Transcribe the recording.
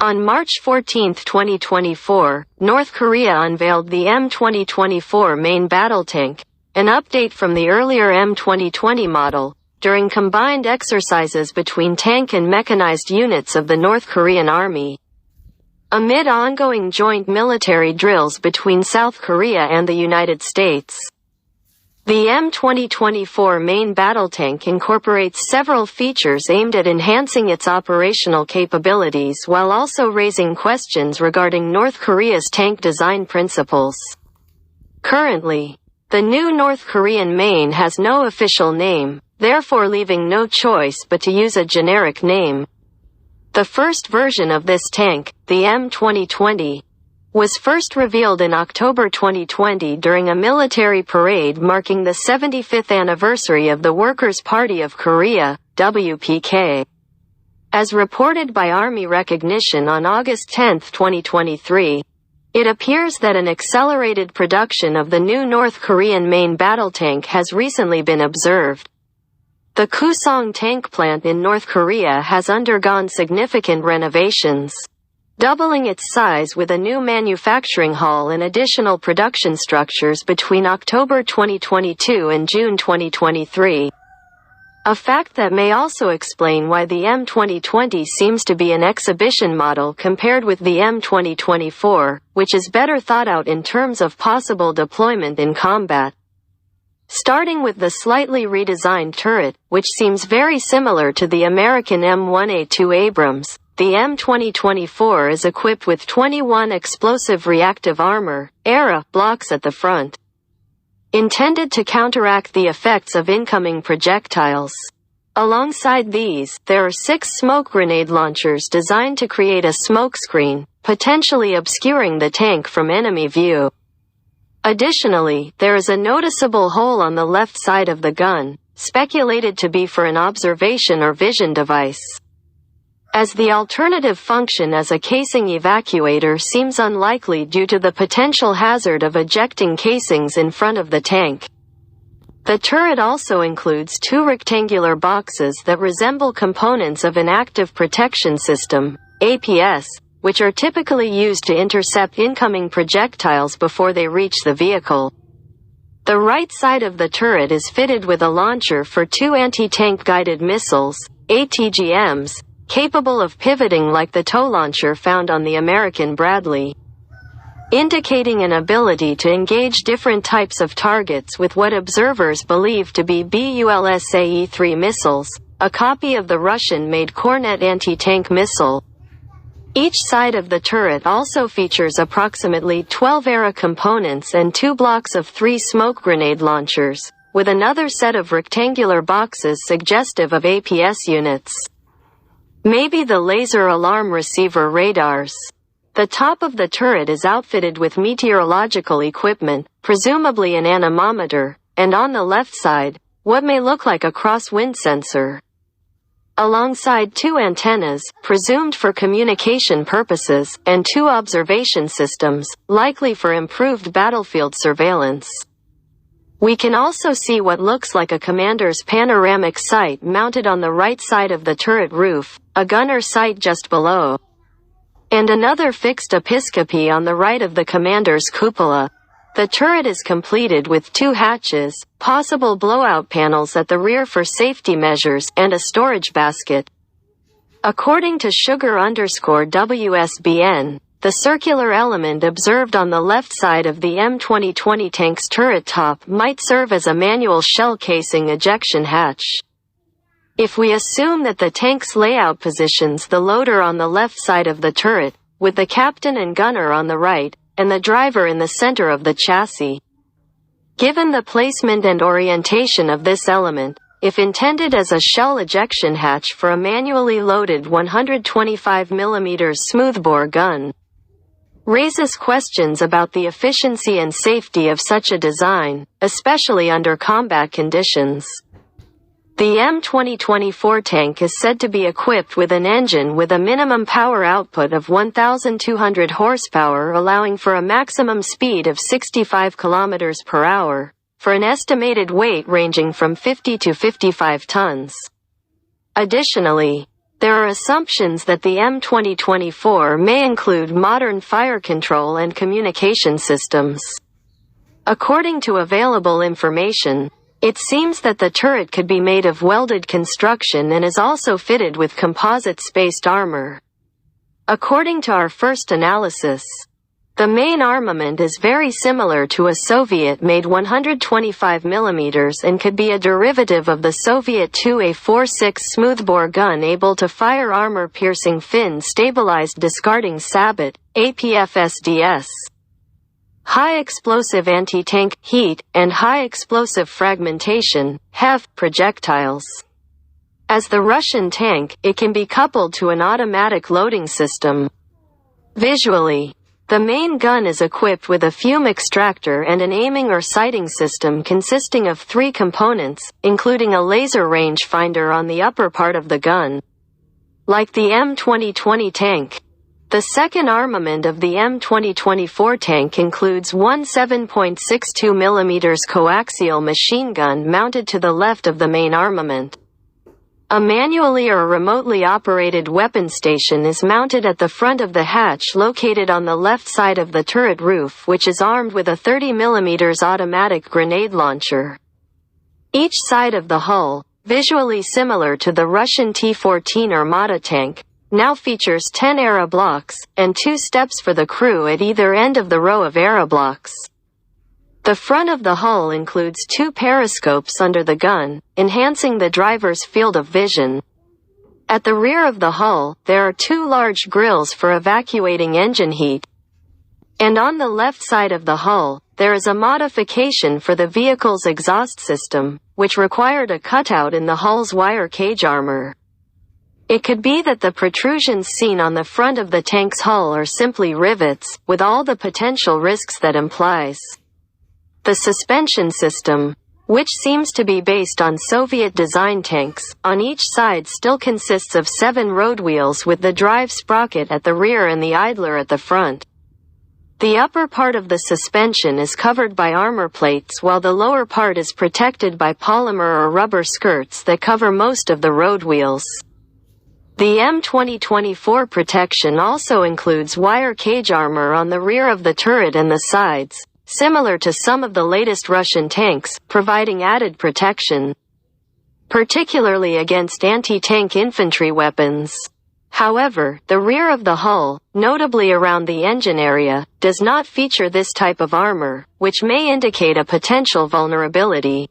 On March 14, 2024, North Korea unveiled the M2024 main battle tank, an update from the earlier M2020 model, during combined exercises between tank and mechanized units of the North Korean Army. Amid ongoing joint military drills between South Korea and the United States, the M2024 main battle tank incorporates several features aimed at enhancing its operational capabilities while also raising questions regarding North Korea's tank design principles. Currently, the new North Korean main has no official name, therefore leaving no choice but to use a generic name. The first version of this tank, the M2020, was first revealed in October 2020 during a military parade marking the 75th anniversary of the Workers' Party of Korea, WPK. As reported by Army Recognition on August 10, 2023, it appears that an accelerated production of the new North Korean main battle tank has recently been observed. The Kusong tank plant in North Korea has undergone significant renovations, doubling its size with a new manufacturing hall and additional production structures between October 2022 and June 2023. A fact that may also explain why the M2020 seems to be an exhibition model compared with the M2024, which is better thought out in terms of possible deployment in combat. Starting with the slightly redesigned turret, which seems very similar to the American M1A2 Abrams, the M2024 is equipped with 21 explosive reactive armor (ERA) blocks at the front, intended to counteract the effects of incoming projectiles. Alongside these, there are 6 smoke grenade launchers designed to create a smoke screen, potentially obscuring the tank from enemy view. Additionally, there is a noticeable hole on the left side of the gun, speculated to be for an observation or vision device, as the alternative function as a casing evacuator seems unlikely due to the potential hazard of ejecting casings in front of the tank. The turret also includes 2 rectangular boxes that resemble components of an active protection system, APS, which are typically used to intercept incoming projectiles before they reach the vehicle. The right side of the turret is fitted with a launcher for 2 anti-tank guided missiles, ATGMs, capable of pivoting like the tow launcher found on the American Bradley, indicating an ability to engage different types of targets with what observers believe to be BULSAE-3 missiles, a copy of the Russian-made Kornet anti-tank missile. Each side of the turret also features approximately 12 ERA components and 2 blocks of 3 smoke grenade launchers, with another set of rectangular boxes suggestive of APS units. Maybe the laser alarm receiver radars. The top of the turret is outfitted with meteorological equipment, presumably an anemometer, and on the left side, what may look like a crosswind sensor, alongside 2 antennas, presumed for communication purposes, and 2 observation systems, likely for improved battlefield surveillance. We can also see what looks like a commander's panoramic sight mounted on the right side of the turret roof, a gunner sight just below, and another fixed episcope on the right of the commander's cupola. The turret is completed with 2 hatches, possible blowout panels at the rear for safety measures, and a storage basket. According to Sugar_WSBN, the circular element observed on the left side of the M2020 tank's turret top might serve as a manual shell casing ejection hatch. If we assume that the tank's layout positions the loader on the left side of the turret, with the captain and gunner on the right, and the driver in the center of the chassis. Given the placement and orientation of this element, if intended as a shell ejection hatch for a manually loaded 125mm smoothbore gun, raises questions about the efficiency and safety of such a design, especially under combat conditions. The M2024 tank is said to be equipped with an engine with a minimum power output of 1,200 horsepower, allowing for a maximum speed of 65 km per hour, for an estimated weight ranging from 50 to 55 tons. Additionally, There are assumptions that the M2024 may include modern fire control and communication systems. According to available information, it seems that the turret could be made of welded construction and is also fitted with composite-spaced armor. According to our first analysis, the main armament is very similar to a Soviet-made 125 mm and could be a derivative of the Soviet 2A46 smoothbore gun able to fire armor-piercing fin-stabilized discarding sabot, APFSDS. High-explosive anti-tank, heat, and high-explosive fragmentation, HEF, projectiles. As the Russian tank, it can be coupled to an automatic loading system. Visually, the main gun is equipped with a fume extractor and an aiming or sighting system consisting of 3 components, including a laser rangefinder on the upper part of the gun. Like the M2020 tank, the second armament of the M2024 tank includes one 7.62 mm coaxial machine gun mounted to the left of the main armament. A manually or remotely operated weapon station is mounted at the front of the hatch located on the left side of the turret roof, which is armed with a 30 mm automatic grenade launcher. Each side of the hull, visually similar to the Russian T-14 Armata tank, now features 10 aeroblocks, and 2 steps for the crew at either end of the row of aeroblocks. The front of the hull includes 2 periscopes under the gun, enhancing the driver's field of vision. At the rear of the hull, there are 2 large grills for evacuating engine heat. And on the left side of the hull, there is a modification for the vehicle's exhaust system, which required a cutout in the hull's wire cage armor. It could be that the protrusions seen on the front of the tank's hull are simply rivets, with all the potential risks that implies. The suspension system, which seems to be based on Soviet-designed tanks, on each side still consists of 7 road wheels with the drive sprocket at the rear and the idler at the front. The upper part of the suspension is covered by armor plates while the lower part is protected by polymer or rubber skirts that cover most of the road wheels. The M2024 protection also includes wire cage armor on the rear of the turret and the sides, similar to some of the latest Russian tanks, providing added protection, particularly against anti-tank infantry weapons. However, the rear of the hull, notably around the engine area, does not feature this type of armor, which may indicate a potential vulnerability.